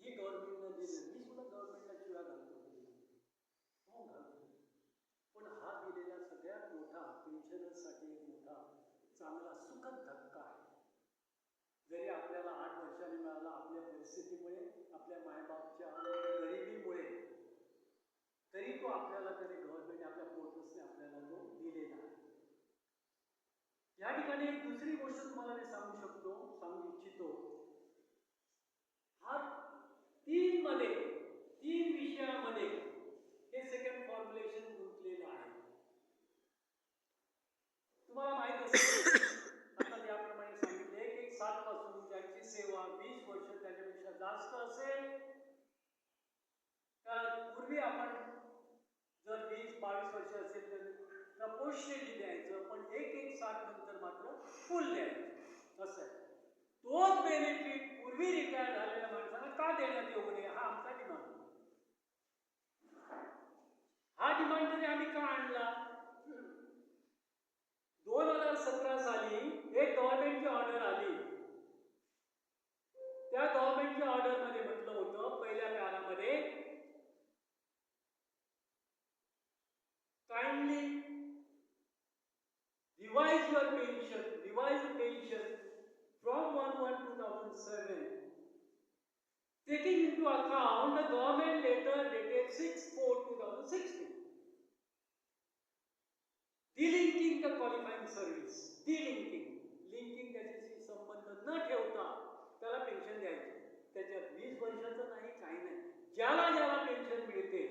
ही गव्हर्नमेंटनं दिली, मी सुद्धा गव्हर्नमेंटला शिव्या घालतो, हो घालतो. पण हा दिलेला सगळ्यात मोठा पेन्शनर्ससाठी एक मोठा चांगला सुखद धक्का आहे. जरी आपल्याला 8 वर्षांनी मिळाला, आपल्या परिस्थितीमुळे, आपल्या मायबापच्या गरिबीमुळे, तरी तो आपल्याला तरी गव्हर्नमेंट आपल्या पोर्टसने आपल्याला तो दिलेला आहे. या ठिकाणी एक दुसरी गोष्ट तुम्हाला मी सांगू इच्छितो. हा 3 विषयामध्ये हे सेकंड फॉर्म्युलेशन गुंतलेलं आहे. तुम्हाला माहित असेल, आता याप्रमाणे सांगितले की 7 पासून ज्यांची सेवा 20 वर्ष त्याच्यापेक्षा जास्त असेल, तर पूर्वी आपण जर 20-22 वर्ष असेल तर प्रपोर्शनेटली द्यायचं, पण 1-1-7 नंतर मात्र फुल द्यायचं. असं आहे. तोच बेनिफिट पूर्वी रिटायर झालेल्या माणसाला का देण्यात येऊ नये, हा आमचा डिमांड. हा डिमांड तरी आम्ही का आणला? 2017 साली एक गव्हर्नमेंटची ऑर्डर आली. त्या गव्हर्नमेंटच्या ऑर्डरमध्ये म्हटलं होतं पहिल्या पॅरामध्ये, kindly revise pension from 1/1/2007, taking into account the government letter dated 6/4/2016, delinking the qualifying service. Linking त्याच्याशी संबंध न ठेवता त्याला पेन्शन द्यायची. त्याच्यात 20 वर्षाचं नाही, काही नाही. ज्याला पेन्शन मिळते,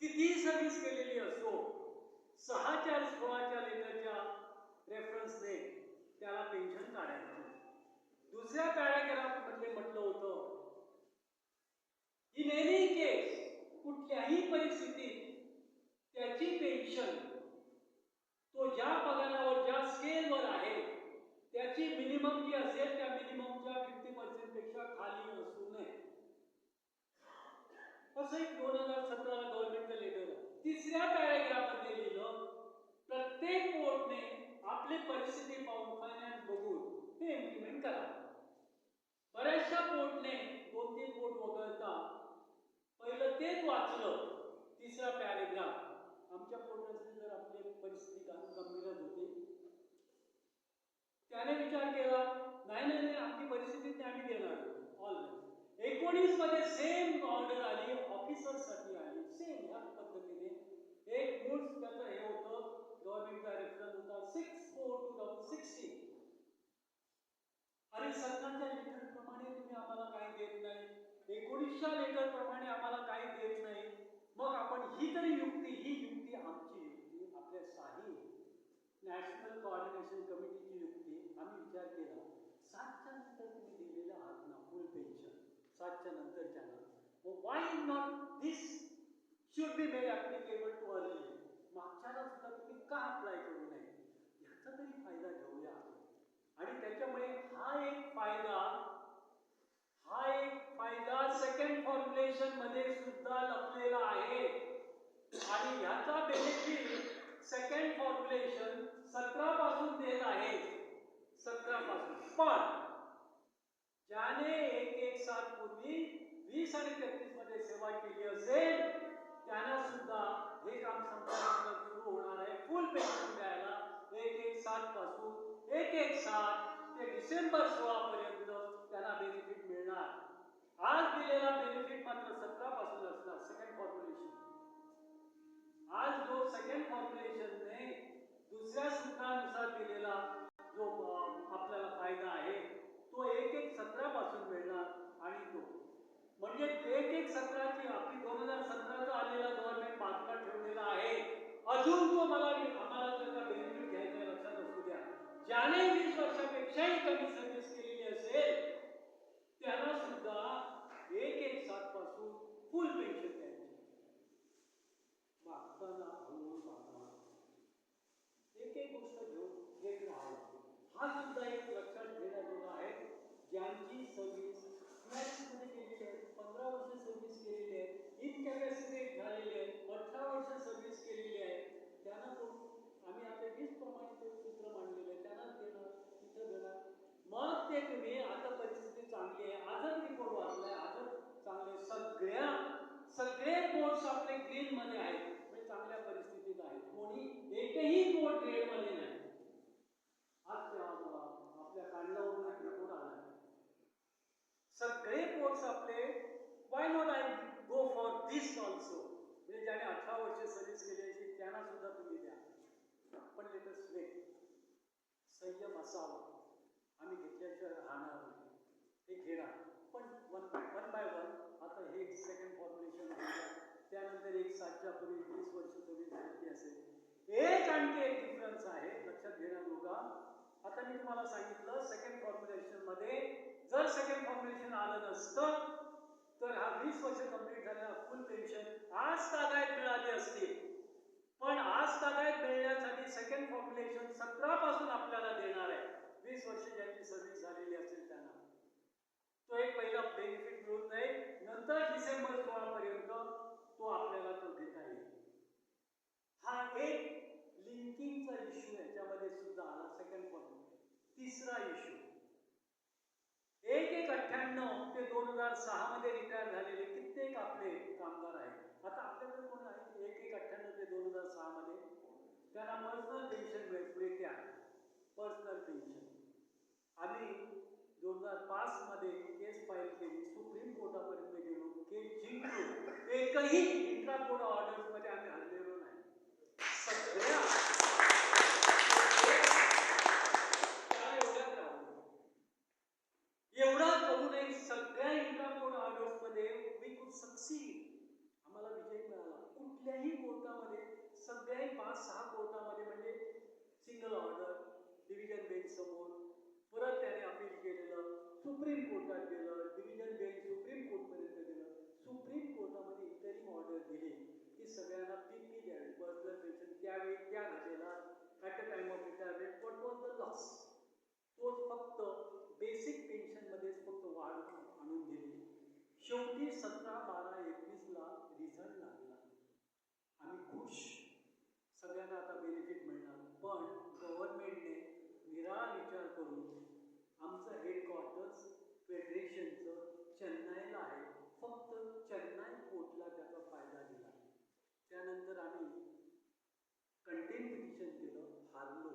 किती सर्व्हिस केलेली असो, 6/4/16 लेटरच्या रेफरन्सने त्याला पेन्शन काढायची. दुसऱ्या पॅराग्राफ मध्ये म्हटलं होतं, इन एनी केस, कुठल्याही परिस्थितीत त्याची पेन्शन तो ज्या पगारावर, ज्या स्केलवर आहे, त्याची मिनिमम जी असेल त्या मिनिममच्या 50% पेक्षा खाली असू नये. असं एक 2017 गव्हर्नमेंटचं लेटर आहे. तिसऱ्या पॅराग्राफमध्ये लिहिलं, प्रत्येक पोर्टने आपली परिस्थिती पाहून, फायनान्स बघून हे इम्प्लिमेंट करा. बऱ्याचशा पोर्टने 2-3 पोर्ट वगळता पहिलं तेच वाचलं, तिसरा पॅराग्राफ. आमच्या पोर्टर्सने जर आपली परिस्थिती गंभीरच होती, त्याने विचार केला, नाही आपली परिस्थिती आम्ही देणार ऑलवेज. 19 मध्ये सेम ऑर्डर आली, ऑफिसरसाठी आली, सेम ह्या पद्धतीने. एक मूळ त्याचं हे होतं, गव्हर्नमेंटचा रेफरन्स होता 6/4/2016. आणि सरकारच्या लेटर प्रमाणे तुम्ही आम्हाला काही देत नाही, 19च्या लेटर प्रमाणे आम्हाला काही देत नाही, मग आपण ही युक्ती आमची युक्ती, आपल्या साही नॅशनल कोऑर्डिनेशन कमिटीची युक्ती. आम्ही विचार केला, 7च्या नंतर तुम्ही दिलेलं आहात ना फुल पेन्शन, 7च्या नंतरच्या ना, why not this should be made applicable to early. मागच्याला सुद्धा तुम्ही का अप्लाय करू नये, ह्याचा तरी फायदा घेऊया. आणि त्याच्यामुळे हा एक फायदा सेकंड फॉर्म्युलेशन मध्ये सुद्धा लपलेला आहे. आणि ह्याचा बेनिफिट सेकंड फॉर्म्युलेशन 17 पासून देत आहे, 17 पासून. पण ज्याने 1-1-7 पूर्वी 20 आणि 33 मध्ये सेवा केली असेल, त्यांना सुद्धा हे काम संपल्यानंतर सुरू होणार आहे फुल पेन्शन द्यायला. 1-1-7 पासून 1-1-7 ते डिसेंबर 16 पर्यंत त्यांना बेनिफिट मिळणार. आज दिलेला बेनिफिट मात्र 17 पासून असणार, सेकंड फॉर्म्युलेशन. आज जो सेकंड फॉर्म्युलेशनने दुसऱ्या सूत्रानुसार दिलेला जो आपल्याला फायदा आहे, तो 1-1-17 पासून मिळणार. आणि तो म्हणजे 1-1-17ची आपली 2017चा आलेला गव्हर्नमेंट बाजूला ठेवलेला आहे. अजून तो आम्हाला त्याचा बेनिफिट घ्यायचा, लक्षात असू द्या. ज्याने 20 वर्षापेक्षाही कमी सर्व्हिस केलेली असेल, त्यांना सुद्धा 1-1-7 पासून फुल पेन्शन द्यायची. मागताना हळूहळू मागताना एक गोष्ट घेत राहावं. हा सुद्धा एक लक्षात घेण्याजोगा आहे. ज्यांची सर्व्हिस मध्ये केलेली आहे, 15 वर्ष सर्व्हिस केलेली आहे, इनकॅपॅसिटेट झालेली आहे, 18 वर्ष सर्व्हिस केलेली आहे, त्यांना तो आम्ही आपल्या 20 प्रमाणे सूत्र मांडलेलं आहे, त्यांना देणार, तिथं देणार. मग ते तुम्ही आता परिस्थिती चांगली आहे, आजच रिपोर्ट वाचलाय, not I go for this also. म्हणजे ज्याने 18 वर्ष सर्व्हिस केली असेल त्यांना सुद्धा तुम्ही द्या. पण लेटस वेट. संयम असावा. आम्ही घेतल्याशिवाय राहणार नाही. हे घेणार. पण वन बाय वन. आता हे सेकंड फॉर्म्युलेशन घेऊया. त्यानंतर एक 7च्या पूर्वी 20 वर्ष सर्व्हिस झाली असेल. एक आणखी एक डिफरन्स आहे लक्षात घेण्याजोगा. आता मी तुम्हाला सांगितलं सेकंड फॉर्म्युलेशन मध्ये जर सेकंड फॉर्म्युलेशन आलं नसतं तर हा 20 वर्ष कंप्लीट झालेला फुल पेन्शन आज तागायत मिळाली असती. पण आज तागायत मिळण्यासाठी सेकंड फॉर्म्युलेशन 17 पासून आपल्याला देणार आहे. 20 वर्ष ज्यांची सर्व्हिस झालेली असेल त्यांना तो एक पहिला बेनिफिट मिळून जाईल. नंतर डिसेंबर 16 पर्यंत तो आपल्याला तो घेता येईल. हा एक लिंकिंगचा इश्यू याच्यामध्ये सुद्धा आला सेकंड फॉर्म्युलेशन. तिसरा इश्यू 1/1/98 ते 2006 मध्ये रिटायर झालेले कित्येक आपले कामगार आहेत. आता आपल्याकडे कोण आहे 1/1/98 ते 2006 मध्ये त्यांना पर्सनल पेन्शन मिळते आहे. पर्सनल पेन्शन आम्ही 2005 मध्ये केस फाईल केली. सुप्रीम कोर्टापर्यंत गेलो. केस जिंकलो. एकही इंट्रा कोर्ट ऑर्डर्स मध्ये आम्ही हरलेलो नाही. सगळ्या एवढा करूनही सगळ्या इंट्रा कोर्ट ऑर्डर्स मध्ये वी कुड सक्सीड. आम्हाला विजय मिळाला. कुठल्याही कोर्टामध्ये सगळ्या 5-6 कोर्टामध्ये म्हणजे सिंगल ऑर्डर डिव्हिजन बेंच समोर परत त्याने अपील केलेलं. सुप्रीम कोर्टात गेलं. डिव्हिजन बेंच सुप्रीम कोर्टपर्यंत गेलं. सुप्रीम कोर्टामध्ये इंटरिम ऑर्डर दिली की सगळ्यांना पीपी द्यावी पर्सनल पेन्शन. त्यावेळी त्या घटनेला at a time of retirement what was the loss. तोच फक्त बेसिक पेन्शनमध्येच फक्त वाढ आणून दिली. शेवटी 17/12/21 रिझल्ट लागला. आम्ही खुश. सगळ्यांना आता बेनिफिट मिळणार. पण गव्हर्नमेंटने निराळा विचार करून आमचं हेडक्वार्टर्स फेडरेशनचं चेन्नईला आहे. फक्त चेन्नई कोर्टला त्याचा फायदा दिला. त्यानंतर आम्ही कंटेन पिटिशन केलं. हारलो.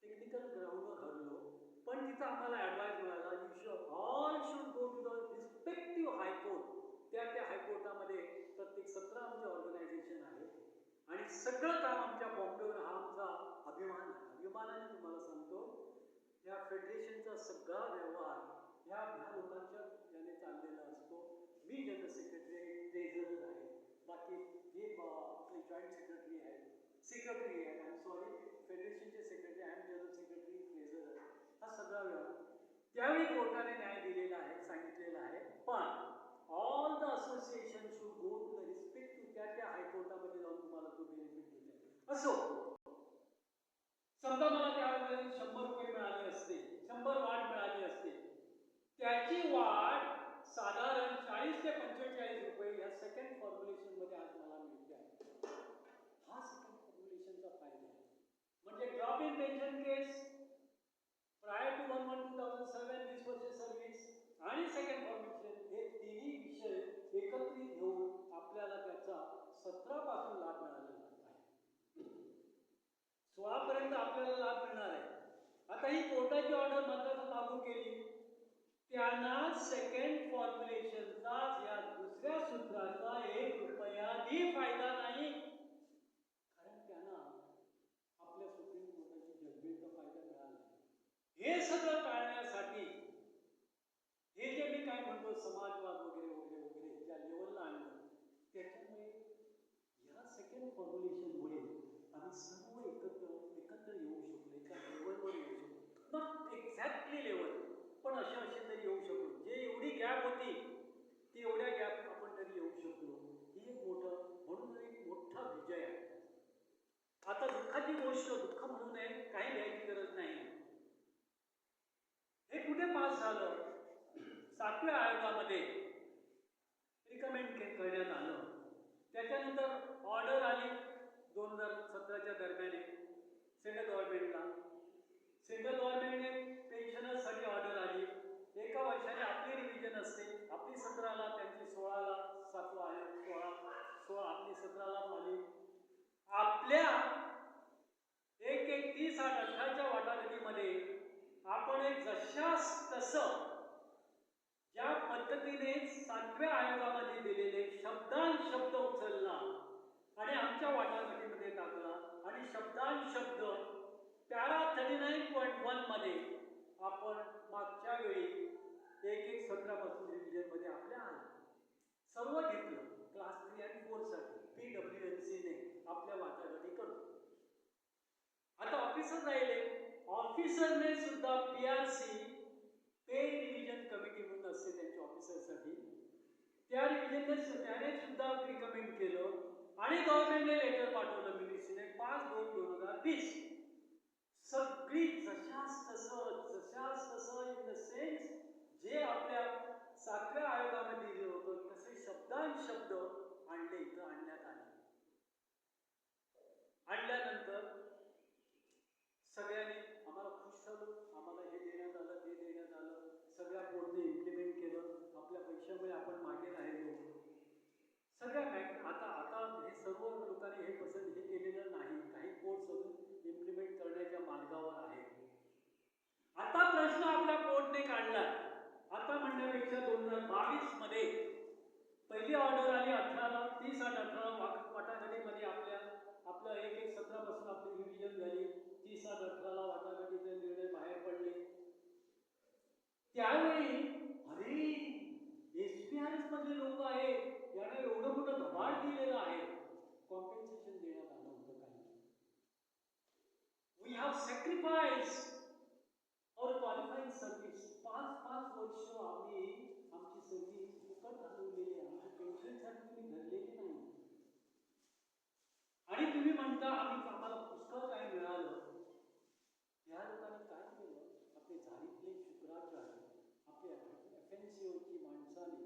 टेक्निकल ग्राउंडवर हरलो. पण तिथं आम्हाला ॲडवाइस मिळाला all should go to the respective high court. त्या हायकोर्टामध्ये प्रत्येक 17 आमचे ऑर्गनायझेशन आहे आणि सगळं काम आमच्या बॉम्बेवर. हा आमचा अभिमान आहे. अभिमानाने तुम्हाला सांगतो या फेडरेशनचा सगळा व्यवहार ह्या लोकांच्या याने चाललेला असतो. मी जनरल सेक्रेटरी ट्रेझरर आहे. बाकी हे आपले जॉईंट सेक्रेटरी आहेत. सेक्रेटरी आहे. आय एम सॉरी फेडरेशनचे secretary. I am general secretary treasurer. हा सगळा व्यवहार त्यावेळी कोर्टाने न्याय दिलेला आहे. सांगितलेला आहे. पण all the association should go to the respective त्या हायकोर्टामध्ये जाऊन तुम्हाला तो बेनिफिट देते. असो समजा मला त्यावेळेला 100 रुपये मिळाले असते. 100 वाढ मिळाली असते. त्याची वाढ साधारण 40 ते 45 रुपये या सेकंड फॉर्म्युलेशन मध्ये आज मला मिळते आहे. हा सेकंड फॉर्म्युलेशनचा फायदा आहे. म्हणजे drop in pension case prior to 1/1/2007 20 वर्ष सर्व्हिस आणि सेकंड फॉर्म्युलेशन हे तिन्ही विषय एकत्रित घेऊन आपल्याला त्याचा 17 पासून लाभ मिळालेला आहे. 16 पर्यंत आपल्याला लाभ मिळणार आहे. आता ही कोर्टाची ऑर्डर मात्र लागू केली. त्यांना सेकंड फॉर्म्युलेशनचा या दुसऱ्या सूत्राचा 1 रुपयाही फायदा नाही. कारण त्यांना आपल्या सुप्रीम कोर्टाची जजमेंटचा फायदा मिळाला. हे सगळं टाळण्यासाठी हे जे मी काय म्हणतो समाजवाद वगैरे वगैरे वगैरे ज्या लेवलला आणलं त्याच्यामुळे या सेकंड फॉर्म्युलेशनमुळे आम्ही सर्व एकत्र येऊ शकलो. एका लेवलवर येऊ शकलो. नॉट एक्झॅक्टली लेवल पण असे तरी येऊ शकलो. जे एवढी गॅप होती ती एवढ्या गॅप आपण तरी येऊ शकलो. ही एक म्हणून एक मोठा विजय आहे. आता दुःखाची गोष्ट दुःख म्हणू नये काही घ्यायची गरज नाही. हे कुठे पास झालं 7व्या आयोगामध्ये रिकमेंड करण्यात आलं. त्याच्यानंतर ऑर्डर आली 2017च्या दरम्यान सेंट्रल गव्हर्नमेंटला. सेंट्रल गव्हर्नमेंटने पेन्शनर्ससाठी ऑर्डर आली. एका वर्षाने आपली रिव्हिजन असते. आपली 17ला त्यांची 16ला 7वा आयोग 16 आपली 17ला आली. आपल्या 1/1/30/8/18च्या वाटाघाटीमध्ये आपण एक जशास तसं ज्या पद्धतीने कॅटेगरीने 7व्या आयोगामध्ये दिलेले शब्द उचलला आणि आमच्या वाटाघाटीमध्ये टाकला आणि शब्द पॅरा 39.1 मध्ये आपण मागच्या वेळी एक सत्रापासून रिव्हिजनमध्ये आपल्या आला सर्व घेतलं क्लास 3 आणि 4 साठी PWNC ने आपल्या वाटाघाटी करून. आता ऑफिसर राहिले. ऑफिसरने सुद्धा PRC पे रिव्हिजन कमिटी म्हणून असते त्यांच्या ऑफिसरसाठी. त्या रिव्हिजनने त्याने सुद्धा रिकमेंड केलं आणि गव्हर्नमेंटने लेटर पाठवलं मिनिस्ट्रीने 5/2/2020. सगळी जशास तसं इन द सेन्स जे आपल्या 7व्या आयोगामध्ये दिलं होतं तसे शब्द आणले इथं आणण्यात आले. आणल्यानंतर सगळ्यांनी आम्हाला खुश झालो. आम्हाला हे देण्यात आलं ते देण्यात आलं. सगळ्या बोर्डने इम्प्लिमेंट केलं. आपल्या पैशामुळे आपण मागे राहिलो. सगळ्या आता हे सर्व लोकांनी हे पसंत हे केलेलं नाही. काही कोर्स अजून इम्प्लिमेंट करण्याच्या मार्गावर आहे. आता प्रश्न आपल्या बोर्डने काढला. आता म्हणण्यापेक्षा 2022 मध्ये पहिली ऑर्डर आली 18ला 30/8 वाटाघाटीमध्ये आपलं एक सत्रापासून आपली रिव्हिजन झाली. 30/8 वाटाघाटीचे निर्णय बाहेर पडले. त्यावेळी अरे SPRS मधले लोक आहेत यांना एवढं मोठं दबाड दिलेलं आहे. कॉम्पेन्सेशन देण्यात आलं होतं काही. वी हॅव सॅक्रिफाइस और क्वालिफाईंग सर्व्हिस. 5 वर्ष आम्ही आमची सर्व्हिस फुकट घालवलेली आहे. आमची पेन्शनसाठी तुम्ही धरलेली नाही. आणि तुम्ही म्हणता आम्हाला पुष्कळ काय मिळालं. या लोकांनी काय केलं. आपले झाडीतले शुक्राचार्य आपल्या FNCOची माणसाने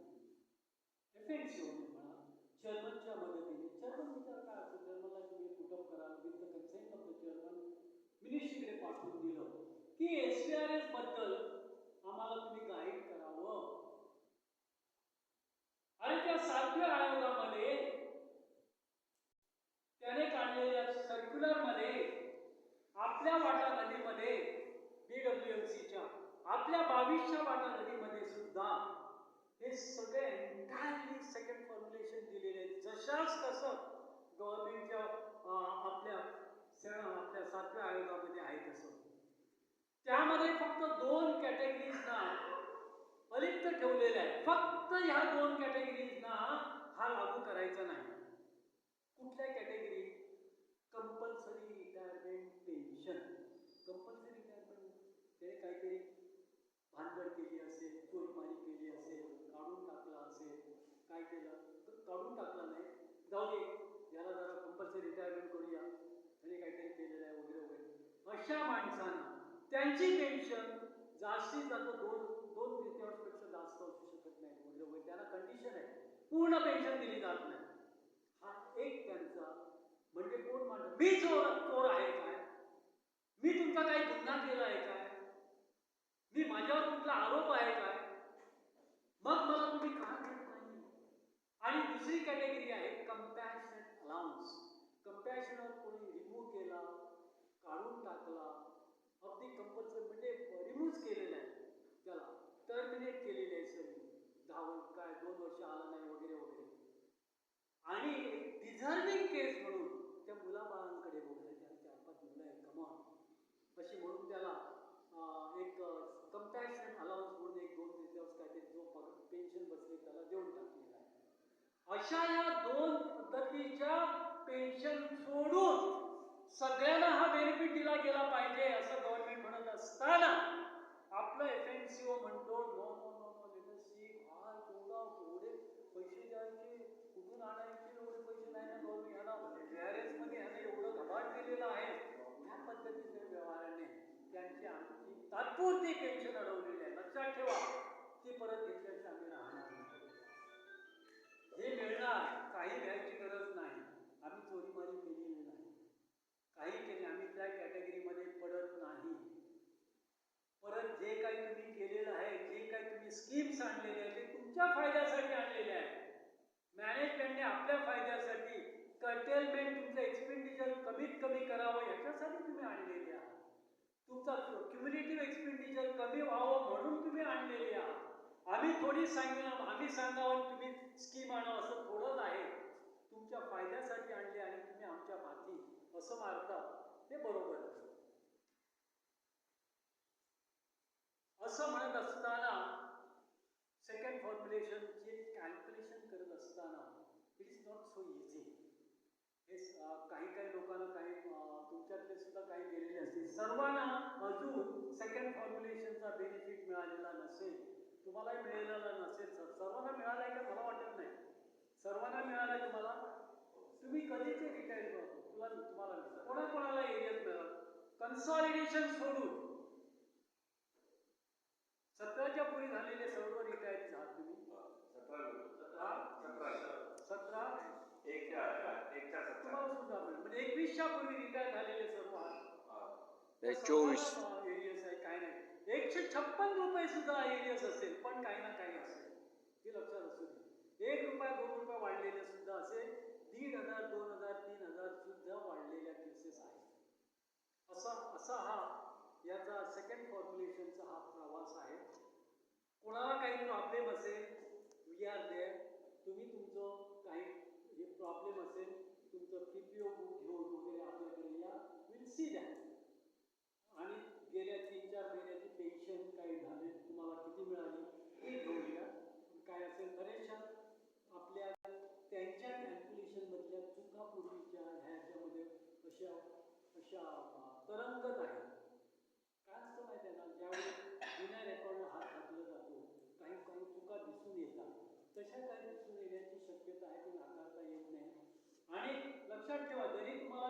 FNCOने म्हणा चेअरमनच्या मदतीने चेअरमन विचार काय असतो. चेअरमनला तुम्ही पुटअप करा with the consent of the chairman मिनिस्ट्रीकडे पाठवून दिलं की SPRS बद्दल आम्हाला तुम्ही गाईड करावं. आणि त्या 7व्या आयोगामध्ये त्याने काढलेल्या सर्क्युलर मध्ये आपल्या वाटाघाटीमध्ये BWMCच्या आपल्या 22च्या वाटाघाटीमध्ये सुद्धा हे सगळे एंटायरली सेकंड फॉर्म्युलेशन दिलेले आहेत. जशाच तसं गव्हर्नमेंटच्या आपल्या 7व्या आयोगामध्ये आहे तसं. त्यामध्ये फक्त 2 कॅटेगरीजना अलिप्त ठेवलेले आहे. फक्त ह्या 2 कॅटेगरीजना हा लागू करायचा नाही. कुठल्या category. Compulsory retirement pension. Compulsory retirement त्याने काहीतरी भानगड केली असेल, चोरीमारी केली असेल, काढून टाकला असेल, काय केलं काढून टाकलं नाही, जाऊ दे याला जरा कंपल्सरी रिटायरमेंट करूया, त्याने काहीतरी केलेलं आहे वगैरे वगैरे. अशा माणसांना त्यांची पेन्शन जास्तीत जास्त 2 तृतीयांशपेक्षा जास्त असू शकत नाही वगैरे वगैरे. त्यांना कंडिशन आहे. पूर्ण पेन्शन दिली जात नाही. हा एक त्यांचा म्हणजे कोण म्हणतो मी चोर आहे काय. मी तुमचा काही गुन्हा केला आहे काय. मी माझ्यावर कुठला आरोप आहे काय. मग मला तुम्ही का देत नाही. आणि दुसरी कॅटेगरी आहे कंपॅशनेट अलाउन्स. कंपॅशनर कोणी रिमूव्ह केला, काढून टाकला, अगदी कंपल्सरी म्हणजे रिमूव्ह केलेला आहे, त्याला टर्मिनेट केलेले आहे सर्व 2 वर्ष आला नाही वगैरे वगैरे. आणि डिझर्विंग केस म्हणून त्या मुलाबाळांकडे बघलं. त्या 4-5 मुलं आहेत कमॉन अशी म्हणून त्याला एक कंपॅशनेट अलाउन्स म्हणून 1-2 तृतीयांश काहीतरी जो पेन्शन बसले त्याला देऊन टाकलेला आहे. अशा या 2 पद्धतीच्या पेन्शन सोडून सगळ्यांना हा बेनिफिट दिला गेला पाहिजे असं गव्हर्नमेंट म्हणत असताना आपलं FNCO म्हणतो no no no no let us see. हा एवढे पैसे द्यायचे, कुठून आणायचे, एवढे पैसे नाही ना गव्हर्नमेंट ह्याला JRS मध्ये ह्याला एवढं घबाड दिलेलं आहे. त्या पद्धतीच्या व्यवहाराने त्यांची आमची तात्पुरती पेन्शन अडवलेली आहे. लक्षात ठेवा. ती परत घेतल्याशिवाय आम्ही राहणार नाही. हे मिळणार. काही घ्यायची गरज नाही. आम्ही चोरीमारी केलेली नाही, काही केले. आम्ही त्या कॅटेगरीमध्ये पडत नाही. परत जे काही तुम्ही केलेलं आहे, जे काही तुम्ही स्कीम्स आणलेले आहेत ते तुमच्या फायद्यासाठी आणलेले आहे. मॅनेजमेंटने आपल्या फायद्यासाठी कर्टेलमेंट तुमचं एक्सपेंडिचर कमीत कमी करावं याच्यासाठी तुम्ही आणलेले आहात. तुमचा क्युम्युलेटिव्ह एक्सपेंडिचर कमी व्हावं म्हणून तुम्ही आणलेले आहात. आम्ही थोडी सांगितलं पाठी सांगावं तुम्ही स्कीम आणा असं थोडंच आहे. तुमच्या फायद्यासाठी आणले आणि तुम्ही आमच्या पाठी असं मारता ते बरोबर आहे. असं म्हणत असताना सेकंड फॉर्म्युलेशनचे कॅल्क्युलेशन करत असताना it is not so easy. हे काही काही लोकांना काही तुमच्यातले सुद्धा काही गेलेले असतील. सर्वांना अजून सेकंड फॉर्म्युलेशनचा बेनिफिट मिळालेला नसेल, तुम्हालाही मिळालेला नसेल. सर सर्वांना मिळाला आहे का मला वाटत नाही. सर्वांना मिळाला आहे तुम्हाला? तुम्ही कधीचे रिटायर करतो तुम्हाला कोणाकोणाला एरियात मिळालं? कन्सॉलिडेशन सोडून 17च्या पूर्वी झालेले सर्व रिटायर झाले तुम्ही? 17 तुम्हाला सुद्धा म्हणजे 21च्या पूर्वी रिटायर झालेले सर्व आहात. 24 एरियस आहे काय नाही. 156 रुपये सुद्धा एरियस असेल पण काही ना काही असेल हे लक्षात असू दे. 1 रुपया 2 रुपये वाढलेले सुद्धा असेल. 1,500 2,000 3,000 सुद्धा वाढलेल्या केसेस आहेत. असा हा याचा सेकंड फॉर्म्युलेशनचा हा प्रवास आहे. कोणाला काही प्रॉब्लेम असेल वी आर देअर. तुम्ही तुमचं काही हे प्रॉब्लेम असेल तुमचं PPO बुक घेऊन वगैरे आपल्याकडे या. Will see that. आणि गेल्या 3-4 महिन्याची पेन्शन काही झाले तुम्हाला किती मिळाली हे घेऊन या. काय असेल बरेचशा आपल्या त्यांच्या कॅल्क्युलेशनमधल्या चुका पूर्वीच्या ह्याच्यामध्ये अशा तरंगत आहेत. काय असतं माहिती आहे ना, ज्यावेळी जुन्या रेकॉर्डला हात घातला जातो काही काही चुका दिसून येतात. तशा काही दिसून येण्याची शक्यता आहे ती नाकारता येत नाही. आणि लक्षात ठेवा जरी तुम्हाला